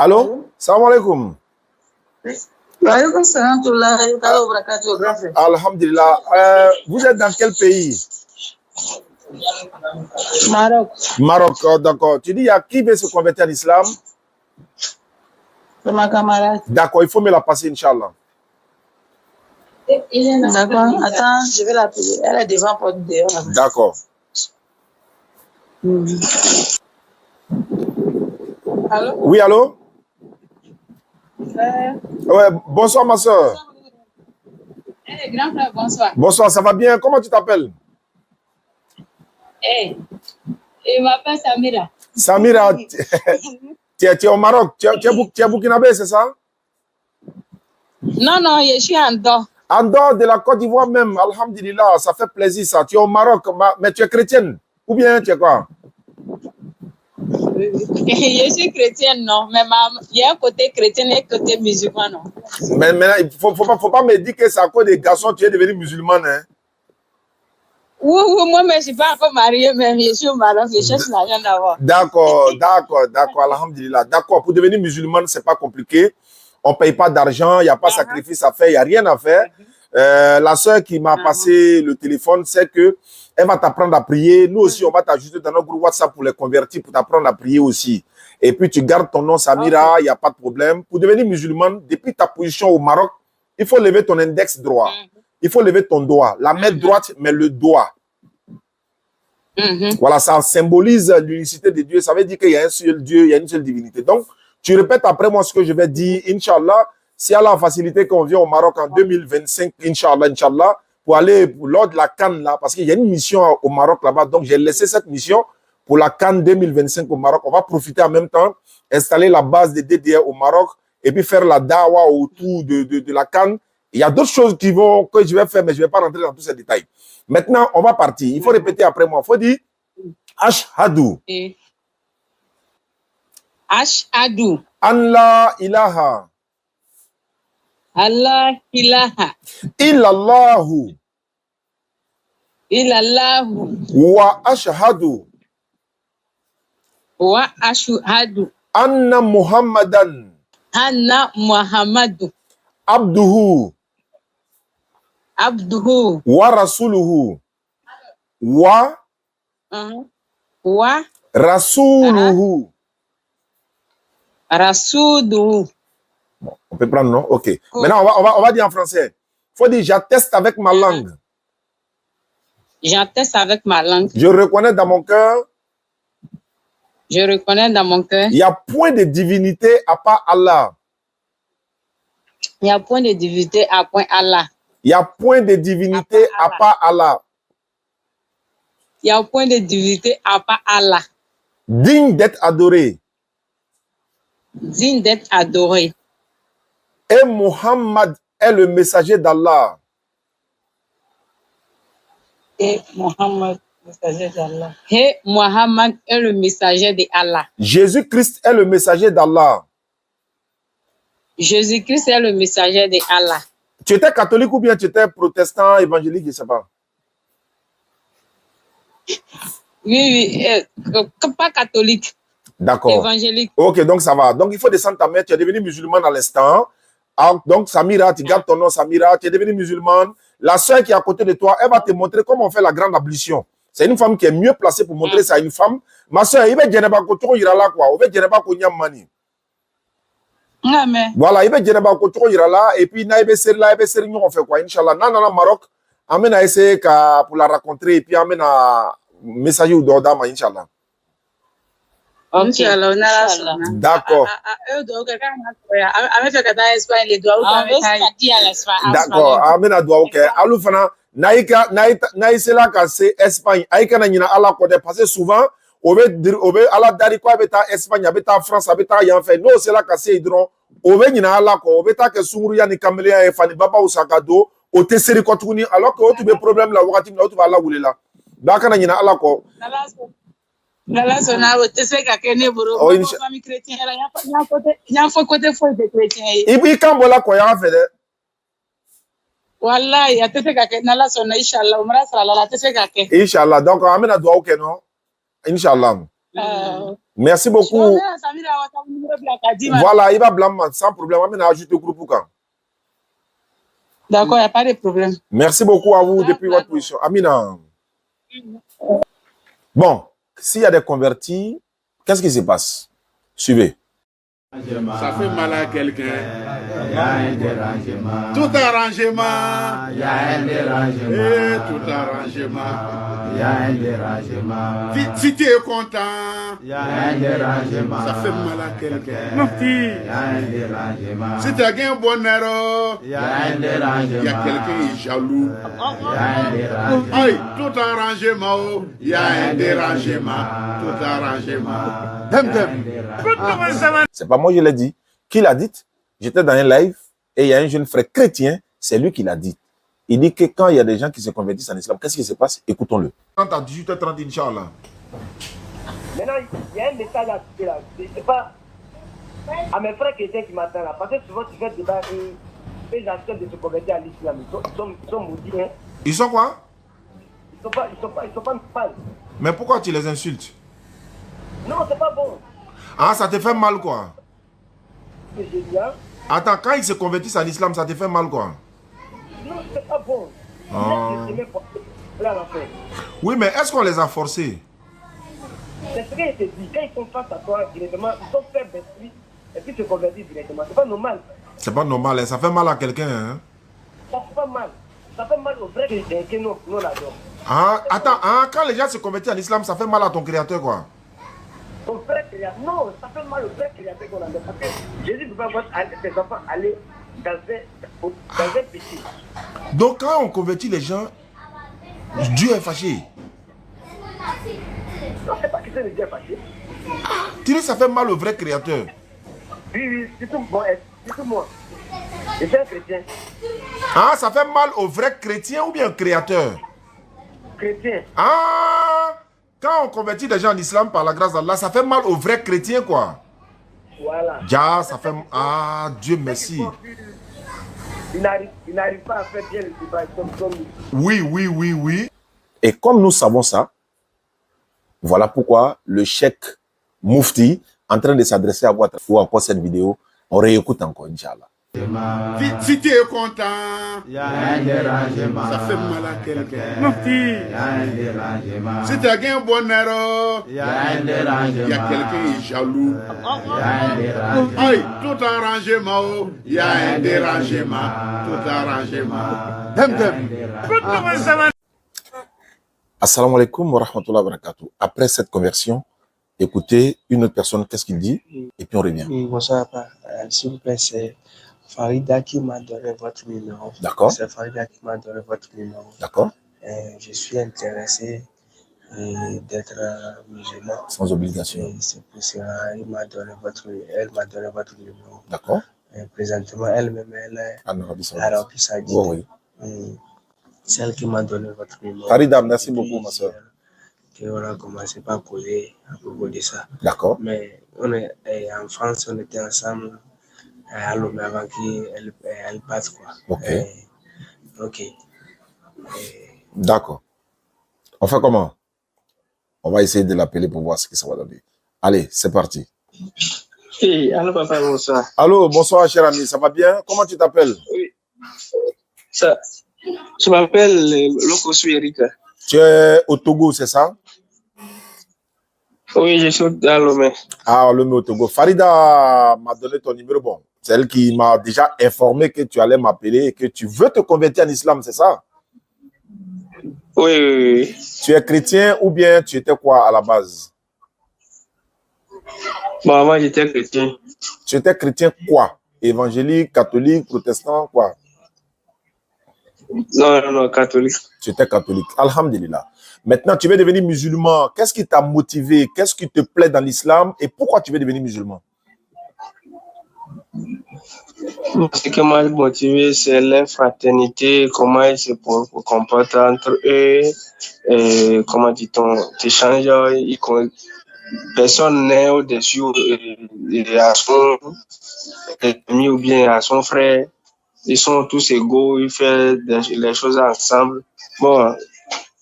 Allô? Allô? Salam alaikum. Waalaikum salam warahmatullahi wabarakatuh, grand frère. Alhamdulillah. Vous êtes dans quel pays? Maroc. Maroc, d'accord. Tu dis, il y a qui veut se convertir en islam? C'est ma camarade. D'accord, il faut me la passer, Inch'Allah. D'accord. Attends, je vais l'appeler. Elle est devant porte dehors. là-bas. D'accord. Allô? Oui, allô? Frère. Ouais, bonsoir, ma soeur. Grand frère, bonsoir. Bonsoir, ça va bien? Comment tu t'appelles? Je m'appelle Samira. Samira, tu es au Maroc. Tu es burkinabé, c'est ça? Non, non, je suis en dehors. En dehors de la Côte d'Ivoire même, alhamdulillah, ça fait plaisir ça. Tu es au Maroc, mais tu es chrétienne? Ou bien tu es quoi? Je suis chrétienne, non, mais il y a un côté chrétien et un côté musulman, non. Mais maintenant, il faut pas me dire que c'est à cause des garçons que tu es devenu musulmane. Hein? Oui, moi, mais je ne suis pas encore mariée, mais je suis au Maroc, je cherche l'argent d'abord. D'accord, alhamdulillah. D'accord, pour devenir musulmane, c'est pas compliqué. On ne paye pas d'argent, il n'y a pas de sacrifice à faire, il n'y a rien à faire. La sœur qui m'a passé le téléphone, c'est que elle va t'apprendre à prier. Nous aussi, on va t'ajouter dans notre groupe WhatsApp pour les convertir, pour t'apprendre à prier aussi. Et puis, tu gardes ton nom, Samira, il n'y a pas de problème. Pour devenir musulmane, depuis ta position au Maroc, il faut lever ton index droit. Il faut lever ton doigt. La main droite, mais le doigt. Voilà, ça symbolise l'unicité de Dieu. Ça veut dire qu'il y a un seul Dieu, il y a une seule divinité. Donc, tu répètes après moi ce que je vais dire. Inch'Allah, si Allah a facilité qu'on vient au Maroc en 2025, Inch'Allah, pour aller lors de la CAN là, parce qu'il y a une mission au Maroc là-bas. Donc, j'ai laissé cette mission pour la CAN 2025 au Maroc. On va profiter en même temps, installer la base des DDR au Maroc et puis faire la dawa autour de la CAN. Il y a d'autres choses que je vais faire, mais je ne vais pas rentrer dans tous ces détails. Maintenant, on va partir. Il faut répéter après moi. Il faut dire Ashhadu. Ashhadu. An la ilaha. Allah ilaha. Illallahu. Illallahu. Wa ashhadu. Wa ashhadu. Anna Muhammadan. Anna Muhammadu. Abduhu. Abduhu. Wa rasuluhu. Wa rasuluhu. Rasuluhu. On peut prendre, non? Ok. Maintenant, on va dire en français. Il faut dire, j'atteste avec ma langue. J'atteste avec ma langue. Je reconnais dans mon cœur. Je reconnais dans mon cœur. Il n'y a point de divinité à part Allah. Il n'y a point de divinité à part Allah. Il n'y a point de divinité à part Allah. Il n'y a point de divinité à part Allah. Digne d'être adoré. Digne d'être adoré. Et Muhammad est le messager d'Allah. Et Muhammad, messager d'Allah. Et Muhammad est le messager d'Allah. Jésus-Christ est le messager d'Allah. Jésus-Christ est le messager d'Allah. Tu étais catholique ou bien tu étais protestant, évangélique, je ne sais pas. Oui, pas catholique. D'accord. Évangélique. Ok, donc ça va. Donc il faut descendre ta main. Tu es devenu musulman à l'instant. Donc Samira, tu gardes ton nom Samira. Tu es devenu musulmane. La soeur qui est à côté de toi, elle va te montrer comment on fait la grande ablution. C'est une femme qui est mieux placée pour montrer ça à une femme. Ma soeur, il va dire quoi. Voilà, il va dire et puis on fait quoi? Inch'Allah, Maroc, amène à essayer pour la rencontrer et puis amène à messager ou d'Odama, Inch'Allah. D'accord. D'accord. Amène à Doua, ok. Aloufana, naïsela c'est Espagne. Aïka na nyina ala kode parce que souvent, on veut ala dari quoi avec ta Espagne, avec ta France, avec ta yan fait. Non, c'est là que c'est hydron. On veut nyina ala ko, on veut ta que sunguru ya ni kamelia e fani baba usakado, o te seri ko tuni alors que tu be problème la wakati na tu va la woulela. Daka na nyina ala ko. Ngala sona o te se ka kene boro ko famille chrétien la ya fo côté fo de chrétien. Ibi kambola ko ya fait de. Wallahi ya te se ka kene la sona inshallah umra sala la te se ka kene. Inshallah. Donc amena doa ok non. Inshallah. Merci beaucoup. Voilà, il va blâmer sans problème. On va ajouter au groupe. D'accord, il n'y a pas de problème. Merci beaucoup à vous depuis votre position. Amina. Bon, s'il y a des convertis, qu'est-ce qui se passe? Suivez. Ça fait mal à quelqu'un. Il y a un dérangement. Tout arrangement. Il y a un dérangement. Tout arrangement. Il y a un dérangement. Si tu es content. Il y a un dérangement. Ça fait mal à quelqu'un. Il y a un dérangement. Si tu as gagné un bonheur. Il y a un dérangement. Il y a quelqu'un qui est jaloux. Il y a un dérangement. Aïe, tout arrangement. Il y a un dérangement. Tout arrangement. C'est pas moi, je l'ai dit. Qui l'a dit? J'étais dans un live et il y a un jeune frère chrétien, c'est lui qui l'a dit. Il dit que quand il y a des gens qui se convertissent en islam, qu'est-ce qui se passe? Écoutons-le. À 18h30, Inch'Allah. Maintenant, il y a un message à citer là. C'est pas à mes frères chrétiens qui m'attendent là. Parce que souvent, tu fais débat et les acteurs de se convertir à l'islam. Ils sont maudits. Hein. Ils sont quoi? Ils sont pas mal. Mais pourquoi tu les insultes? Non, c'est pas bon. Ah, ça te fait mal quoi? C'est génial. Attends, quand ils se convertissent en islam, ça te fait mal quoi? Non, c'est pas bon. Oui, mais est-ce qu'on les a forcés? C'est ce qu'il te dit. Quand ils sont face à toi directement, ils sont faibles d'esprit et puis se convertissent directement. C'est pas normal. C'est pas normal, hein? Ça fait mal à quelqu'un. Hein? Ça fait pas mal. Ça fait mal aux vrais chrétiens que nous l'adorons. Ah, attends, hein, quand les gens se convertissent en islam, ça fait mal à ton créateur quoi? Ton frère créateur, non, ça fait mal au frère créateur qu'on adore. Parce que Jésus ne peut pas voir ses enfants aller dans un péché. Donc quand on convertit les gens, Dieu est fâché. Non, c'est pas que c'est Dieu est fâché. Tu dis ça fait mal au vrai créateur. Oui, c'est tout moi. Je suis un chrétien. Ah, ça fait mal au vrai chrétien ou bien au créateur? Chrétien. Ah, quand on convertit les gens en islam par la grâce d'Allah, ça fait mal au vrai chrétien quoi. Voilà. Ja, ça fait... Ah, Dieu merci. Il n'arrive pas à faire bien le débat comme nous. Oui. Et comme nous savons ça, voilà pourquoi le cheikh Moufti, en train de s'adresser à vous ou encore cette vidéo, on réécoute encore, Inch'Allah. Si tu es content, il y a un dérangement. Ça fait mal à quelqu'un. Il y a un dérangement. Si tu as gagné un bonheur, il y a un dérangement. Il y a quelqu'un qui est jaloux. Il y a un dérangement. Aïe, tout arrangement. Il y a un dérangement. Tout arrangement. Assalamu alaikum wa rahmatullahi wa barakatuh. Après cette conversion, écoutez une autre personne, qu'est-ce qu'il dit, et puis on revient. Oui, bonsoir, s'il vous plaît, c'est Farida qui m'a donné votre numéro. D'accord. C'est Farida qui m'a donné votre numéro. D'accord. Je suis intéressé d'être musulman. Sans obligation. C'est pour cela qu'elle m'a donné votre numéro. D'accord. Présentement, elle-même, elle est en Arabie Saoudite. Oui. Celle qui m'a donné votre numéro. Farida, merci beaucoup, ma soeur. On a commencé par causer à propos de ça. D'accord. Mais on est en France, on était ensemble à Lomé avant qu'elle passe quoi. Ok. Ok. D'accord. On fait comment? On va essayer de l'appeler pour voir ce que ça va donner. Allez, c'est parti. Hey, allô papa, bonsoir. Allô, bonsoir cher ami, ça va bien? Comment tu t'appelles? Oui. Ça, je m'appelle Lokosu Eric. Tu es au Togo, c'est ça? Oui, je suis à Lomé. Ah, Lomé au Togo. Farida m'a donné ton numéro. Bon, c'est elle qui m'a déjà informé que tu allais m'appeler et que tu veux te convertir en islam, c'est ça? Oui. Tu es chrétien ou bien tu étais quoi à la base? Bon, moi j'étais chrétien. Tu étais chrétien quoi? Évangélique, catholique, protestant, quoi? Non, catholique. Tu étais catholique. Alhamdulillah. Maintenant, tu veux devenir musulman. Qu'est-ce qui t'a motivé? Qu'est-ce qui te plaît dans l'islam? Et pourquoi tu veux devenir musulman? Ce qui m'a motivé, c'est la fraternité, comment ils se comportent entre eux, et comment dit-on, t'échanges, personne n'est au-dessus à son ami ou bien à son frère. Ils sont tous égaux, ils font les choses ensemble. Bon,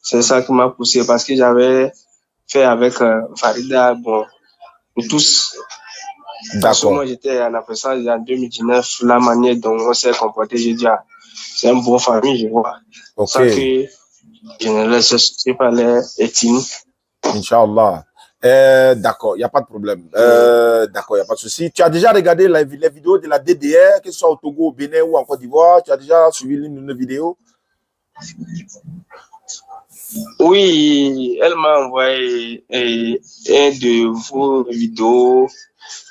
c'est ça qui m'a poussé parce que j'avais fait avec Farida. Bon, nous tous. D'accord. Moi, j'étais en appréciation en 2019, la manière dont on s'est comporté, j'ai dit, ah, c'est une bonne famille, je vois. Ok. Ça que je ne laisse pas les ethnies. Inch'Allah. D'accord, il n'y a pas de problème. D'accord, il n'y a pas de souci. Tu as déjà regardé les vidéos de la DDR, que ce soit au Togo, au Bénin ou en Côte d'Ivoire? Tu as déjà suivi l'une de nos vidéos? Oui, elle m'a envoyé un de vos vidéos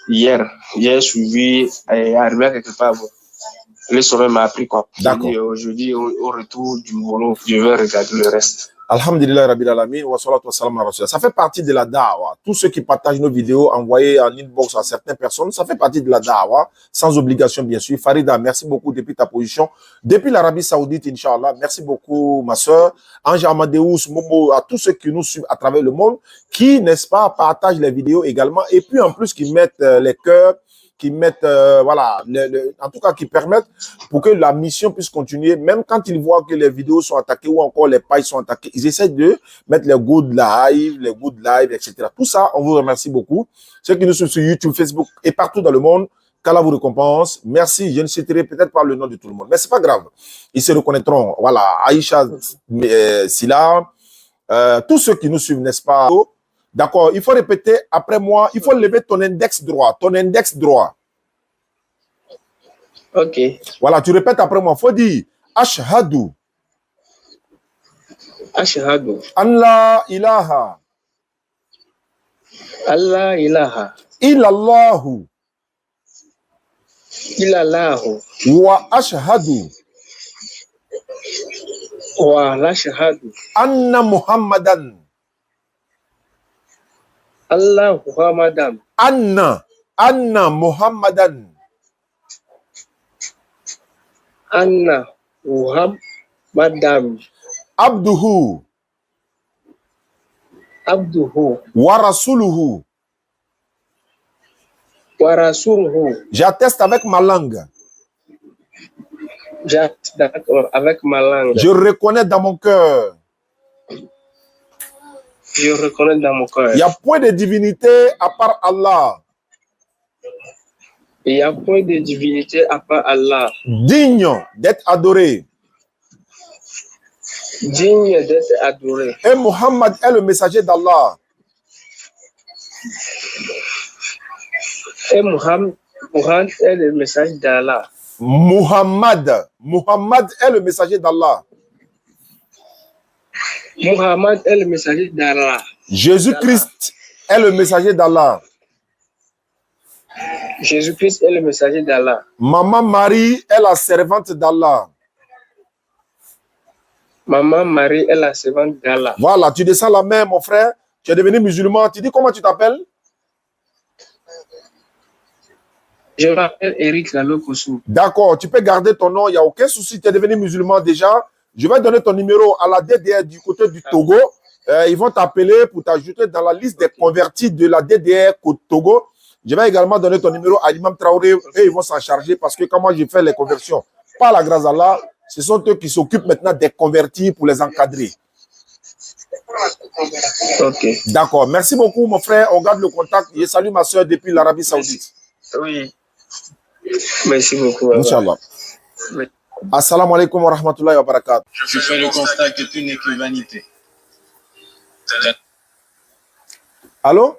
hier. J'ai suivi, arrivé à quelque part. Le sommet m'a appris quoi. D'accord. Aujourd'hui, au retour du boulot, je vais regarder le reste. Alhamdulillah Rabbil Alamin wa salatu wa salam ala Rasulillah. Ça fait partie de la da'wa. Tous ceux qui partagent nos vidéos envoyées en inbox à certaines personnes, ça fait partie de la da'wa, sans obligation bien sûr. Farida, merci beaucoup depuis ta position. Depuis l'Arabie Saoudite, Inch'Allah, merci beaucoup ma soeur. Ange Amadeus, Momo, à tous ceux qui nous suivent à travers le monde, qui, n'est-ce pas, partagent les vidéos également, et puis en plus qui mettent les cœurs, qui mettent, voilà, en tout cas qui permettent pour que la mission puisse continuer, même quand ils voient que les vidéos sont attaquées ou encore les pages sont attaquées, ils essaient de mettre les good live, etc. Tout ça, on vous remercie beaucoup. Ceux qui nous suivent sur YouTube, Facebook et partout dans le monde, qu'Allah vous récompense. Merci, je ne citerai peut-être pas le nom de tout le monde, mais c'est pas grave. Ils se reconnaîtront. Voilà, Aïcha Silla, tous ceux qui nous suivent, n'est-ce pas? D'accord, il faut répéter après moi, il faut lever ton index droit, Ok. Voilà, tu répètes après moi, il faut dire Ashhadu. Ashhadu. Allah ilaha. Allah ilaha. Illallahu. Illallahu. Wa ashhadu. Wa ashhadu. Anna Muhammadan. Allah Muhammadan. Anna Muhammadan. Anna Muhammadan. Abduhu. Wa rasuluhu. Wa rasuluhu. J'atteste avec ma langue. J'atteste avec ma langue. Je reconnais dans mon cœur. Je reconnais dans mon cœur. Il n'y a point de divinité à part Allah. Il n'y a point de divinité à part Allah. Digne d'être adoré. Digne d'être adoré. Et Muhammad est le messager d'Allah. Et Muhammad est le messager d'Allah. Muhammad est le messager d'Allah. Muhammad est le messager d'Allah. Jésus-Christ est le messager d'Allah. Jésus-Christ est le messager d'Allah. Maman Marie est la servante d'Allah. Maman Marie est la servante d'Allah. Voilà, tu descends la main, mon frère. Tu es devenu musulman. Tu dis comment tu t'appelles? Je m'appelle Eric Lalokosu. D'accord, tu peux garder ton nom, il n'y a aucun souci. Tu es devenu musulman déjà. Je vais donner ton numéro à la DDR du côté du Togo. Ils vont t'appeler pour t'ajouter dans la liste des convertis de la DDR au Togo. Je vais également donner ton numéro à l'imam Traoré et ils vont s'en charger parce que quand moi j'ai fait les conversions, par la grâce d'Allah, ce sont eux qui s'occupent maintenant des convertis pour les encadrer. Ok. D'accord. Merci beaucoup, mon frère. On garde le contact. Je salue ma soeur depuis l'Arabie Saoudite. Oui. Merci beaucoup. Inch'Allah. Oui. Assalamu alaikum wa rahmatullahi wa barakatuh. Je fais le constat que tu n'es que vanité. Allô?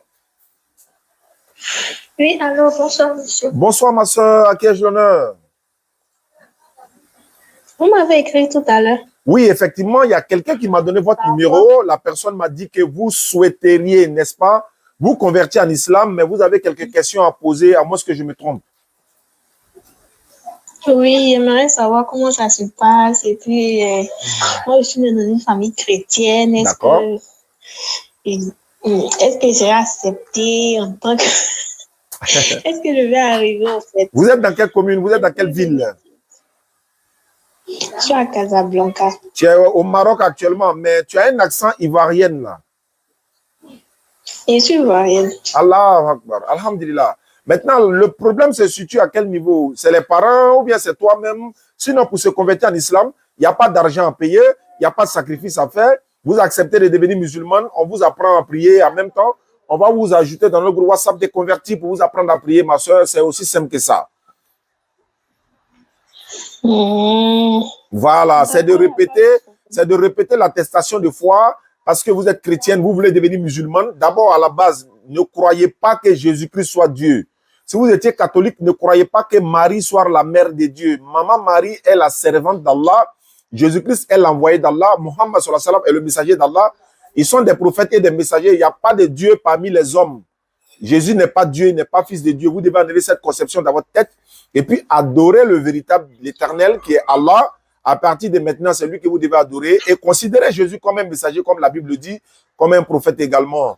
Oui, allô, bonsoir, monsieur. Bonsoir, ma soeur. À qui ai-je l'honneur? Vous m'avez écrit tout à l'heure. Oui, effectivement, il y a quelqu'un qui m'a donné votre numéro. La personne m'a dit que vous souhaiteriez, n'est-ce pas, vous convertir en islam, mais vous avez quelques questions à poser, à moins que je me trompe. Oui, j'aimerais savoir comment ça se passe. Et puis, moi, je suis dans une famille chrétienne. D'accord. Est-ce que j'ai accepté en tant que... Est-ce que je vais arriver, en fait? Vous êtes dans quelle commune? Vous êtes dans quelle ville? Je suis à Casablanca. Tu es au Maroc actuellement, mais tu as un accent ivoirien là. Je suis ivoirienne. Allah Akbar, alhamdulillah. Maintenant, le problème se situe à quel niveau? C'est les parents ou bien c'est toi-même? Sinon, pour se convertir en islam, il n'y a pas d'argent à payer, il n'y a pas de sacrifice à faire. Vous acceptez de devenir musulman, on vous apprend à prier en même temps, on va vous ajouter dans le groupe WhatsApp des convertis pour vous apprendre à prier, ma soeur. C'est aussi simple que ça. Voilà, c'est de répéter l'attestation de foi parce que vous êtes chrétienne, vous voulez devenir musulmane. D'abord, à la base, ne croyez pas que Jésus-Christ soit Dieu. Si vous étiez catholique, ne croyez pas que Marie soit la mère de Dieu. Maman Marie est la servante d'Allah. Jésus-Christ est l'envoyé d'Allah. Muhammad sallallahu alayhi wa sallam est le messager d'Allah. Ils sont des prophètes et des messagers. Il n'y a pas de Dieu parmi les hommes. Jésus n'est pas Dieu, il n'est pas fils de Dieu. Vous devez enlever cette conception dans votre tête et puis adorer le véritable, l'éternel qui est Allah. À partir de maintenant, c'est lui que vous devez adorer et considérer Jésus comme un messager, comme la Bible dit, comme un prophète également.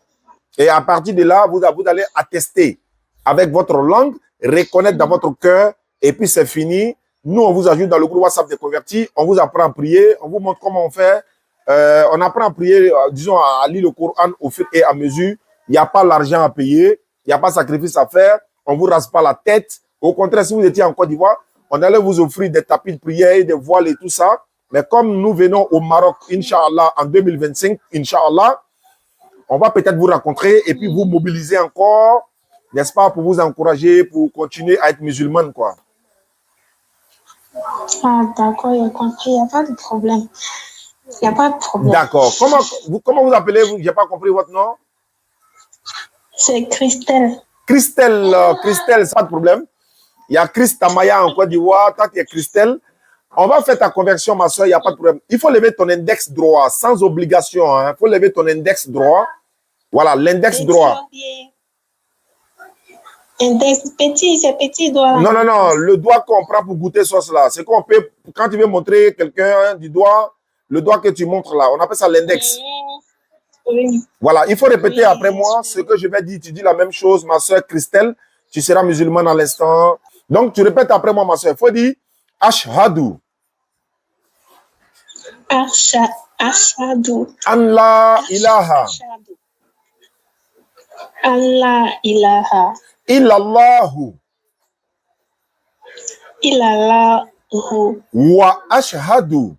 Et à partir de là, vous allez attester avec votre langue, reconnaître dans votre cœur et puis c'est fini. Nous, on vous ajoute dans le groupe WhatsApp des convertis, on vous apprend à prier, on vous montre comment on fait. On apprend à prier, disons, à lire le Coran au fur et à mesure. Il n'y a pas l'argent à payer, il n'y a pas de sacrifice à faire, on ne vous rase pas la tête. Au contraire, si vous étiez en Côte d'Ivoire, on allait vous offrir des tapis de prière, des voiles et tout ça. Mais comme nous venons au Maroc, Inch'Allah, en 2025, Inch'Allah, on va peut-être vous rencontrer et puis vous mobiliser encore, n'est-ce pas, pour vous encourager, pour continuer à être musulmane, quoi. Ah, d'accord, j'ai compris, il n'y a pas de problème. Il n'y a pas de problème. D'accord. Comment vous appelez-vous? Je n'ai pas compris votre nom. C'est Christelle. Christelle, Christelle, c'est pas de problème. Il y a Christamaya en Côte d'Ivoire, toi qui es Christelle. On va faire ta conversion, ma soeur, il n'y a pas de problème. Il faut lever ton index droit, sans obligation. Il faut lever ton index droit. Voilà, l'index droit. Index petit, c'est petit doigt. Non, non, non, le doigt qu'on prend pour goûter sauce là. C'est qu'on peut, quand tu veux montrer quelqu'un du doigt, le doigt que tu montres là, on appelle ça l'index. Oui. Voilà, il faut répéter après moi ce que je vais dire. Tu dis la même chose, ma soeur Christelle. Tu seras musulmane à l'instant. Donc, tu répètes après moi, ma soeur. Il faut dire Ashhadu. Ashhadu. An la ilaha. Allah ilaha. Illallahu. Illallahu. Wa ashhadu.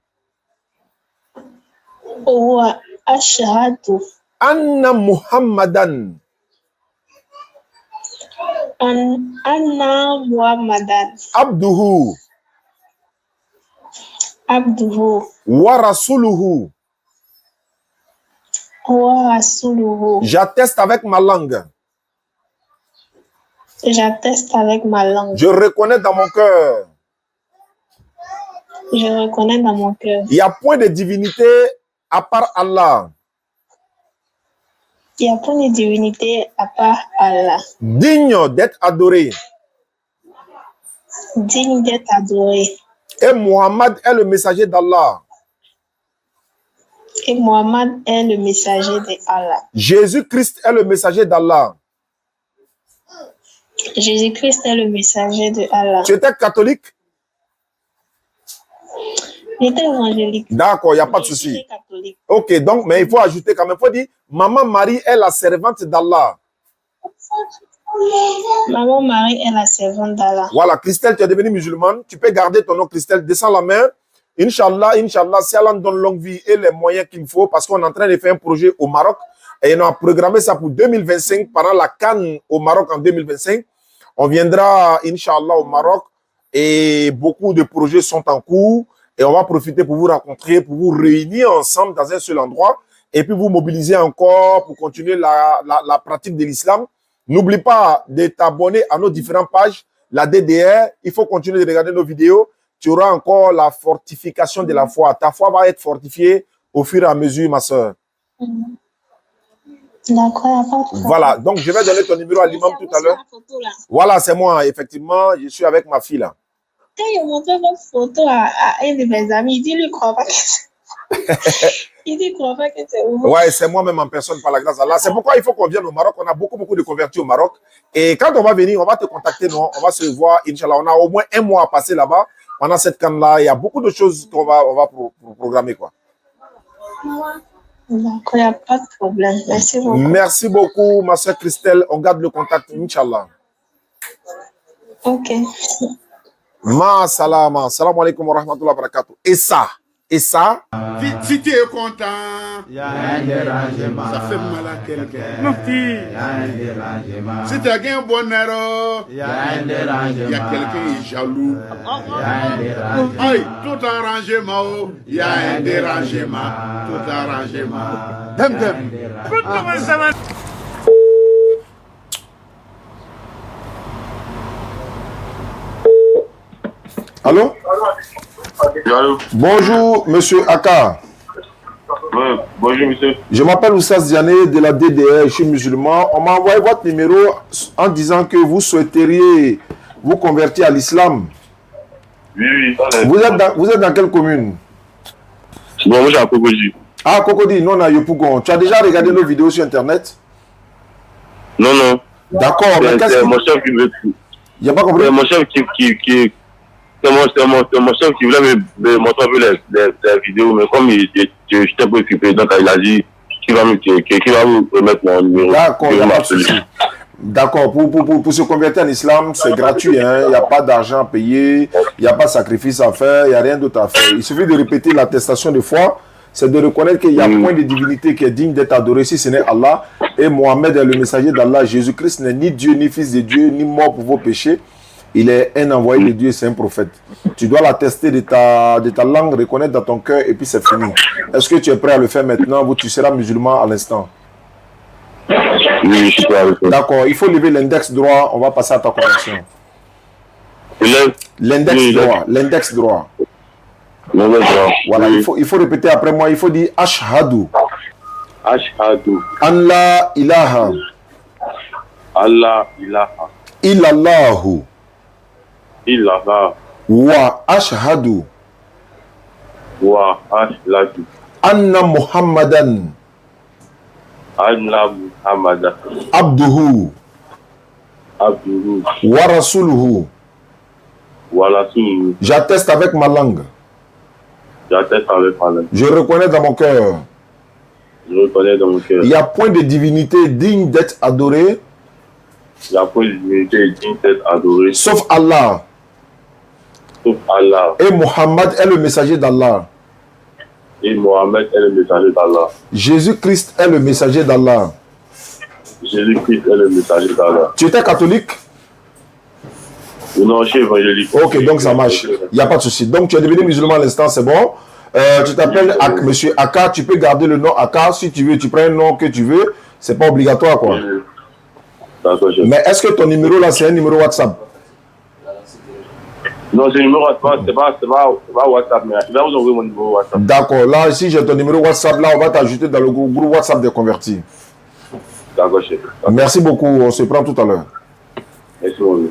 Wa ashhadu. Anna Muhammadan. Anna Muhammadan. Abduhu. Abduhu. Wa rasuluhu. Wa rasuluhu. J'atteste avec ma langue. J'atteste avec ma langue. Je reconnais dans mon cœur. Je reconnais dans mon cœur. Il n'y a point de divinité à part Allah. Il n'y a point de divinité à part Allah. Digne d'être adoré. Digne d'être adoré. Et Muhammad est le messager d'Allah. Et Muhammad est le messager d'Allah. Jésus-Christ est le messager d'Allah. Jésus-Christ est le messager de Allah. Tu étais catholique? J'étais évangélique. D'accord, il n'y a pas de souci. J'étais catholique. Ok, donc, mais il faut ajouter quand même. Il faut dire, Maman Marie est la servante d'Allah. Maman Marie est la servante d'Allah. Voilà, Christelle, tu es devenue musulmane. Tu peux garder ton nom, Christelle. Descends la main. Inch'Allah, Inch'Allah, si Allah nous donne longue vie et les moyens qu'il faut, parce qu'on est en train de faire un projet au Maroc et on a programmé ça pour 2025, pendant la Cannes au Maroc en 2025. On viendra, Inch'Allah, au Maroc et beaucoup de projets sont en cours et on va profiter pour vous rencontrer, pour vous réunir ensemble dans un seul endroit et puis vous mobiliser encore pour continuer la pratique de l'islam. N'oublie pas de t'abonner à nos différentes pages, la DDR. Il faut continuer de regarder nos vidéos. Tu auras encore la fortification de la foi. Ta foi va être fortifiée au fur et à mesure, ma soeur. D'accord. Voilà, donc je vais donner ton numéro à l'imam tout à l'heure. Voilà, c'est moi, effectivement. Je suis avec ma fille là. Quand il montre votre photo à un de mes amis, il dit lui croit pas que c'est vous. Ouais, c'est moi-même en personne par la grâce d'Allah. C'est pourquoi il faut qu'on vienne au Maroc. On a beaucoup de convertis au Maroc. Et quand on va venir, on va te contacter, non? On va se voir, Inch'Allah. On a au moins un mois à passer là-bas. Pendant cette canne-là, il y a beaucoup de choses qu'on va programmer, quoi. D'accord, il n'y a pas de problème. Merci beaucoup. Merci beaucoup, ma soeur Christelle. On garde le contact, Inch'Allah. Ok. Ma salama. Salam alaikum wa rahmatullahi wa barakatuh. Et ça, Et ça, Si tu es content, ça fait mal à quelqu'un. Si tu as un bonheur, il y a quelqu'un qui est jaloux. Aïe, tout arrangement, il y a un dérangement. Tout arrangement. allô? Allô? Bonjour, monsieur Aka. Ouais, bonjour, monsieur. Je m'appelle Oussas Diané de la DDR, je suis musulman. On m'a envoyé votre numéro en disant que vous souhaiteriez vous convertir à l'islam. Oui. Vous êtes dans quelle commune? Bon, moi, j'ai un Cocody. Ah, Cocody, non, à Yopougon. Tu as déjà regardé nos vidéos sur Internet? Non. D'accord, mais qu'est-ce C'est que... mon chef qui veut. Il n'y a pas compris? C'est mon chef c'est mon chef qui voulait me montrer un peu les vidéos, mais comme j'étais un peu occupé, donc il a dit qu'il va me remettre mon numéro. D'accord, il n'y a pas de souci. D'accord, pour se convertir en islam, c'est gratuit, hein? Il n'y a pas d'argent à payer, il n'y a pas de sacrifice à faire, il n'y a rien d'autre à faire. Il suffit de répéter l'attestation de foi, c'est de reconnaître qu'il y a point de divinité qui est digne d'être adoré si ce n'est Allah. Et Mohammed est le messager d'Allah. Jésus-Christ n'est ni Dieu, ni fils de Dieu, ni mort pour vos péchés. Il est un envoyé de Dieu, c'est un prophète. Tu dois l'attester de ta langue, reconnaître dans ton cœur et puis c'est fini. Est-ce que tu es prêt à le faire maintenant ou tu seras musulman à l'instant? Oui, je suis prêt à le faire. D'accord, il faut lever l'index droit, on va passer à ta conversion. L'index droit, l'index droit. Voilà, il faut répéter après moi, il faut dire Ashhadu. Ashhadu. An la ilaha. Allah ilaha. Illallahu. Illallah. Wa ashhadu. Wa ashhadu. Anna Muhammadan. Anna Muhammadan. Abduhu. Abduhu. Wa rasuluhu. Wa rasuluhu. J'atteste avec ma langue. J'atteste avec ma langue. Je reconnais dans mon cœur. Je reconnais dans mon cœur. Il n'y a point de divinité digne d'être adorée. Il n'y a point de divinité digne d'être adorée. Sauf Allah. Sauf Allah. Et Muhammad est le messager d'Allah. Et Mohammed est le messager d'Allah. Jésus-Christ est le messager d'Allah. Jésus-Christ est le messager d'Allah. Tu étais catholique? Non, je suis évangélique. Ok, donc ça marche. Il n'y a pas de souci. Donc tu es devenu musulman à l'instant, c'est bon. Tu t'appelles Monsieur Aka, tu peux garder le nom Aka si tu veux. Tu prends un nom que tu veux. C'est pas obligatoire, quoi. Mais est-ce que ton numéro là, c'est un numéro WhatsApp? Non, c'est un numéro WhatsApp, c'est pas WhatsApp, mais je vais vous envoyer mon numéro WhatsApp. D'accord, là, si j'ai ton numéro WhatsApp, là, on va t'ajouter dans le groupe WhatsApp des convertis. D'accord, chef. Merci beaucoup, on se prend tout à l'heure. Merci beaucoup.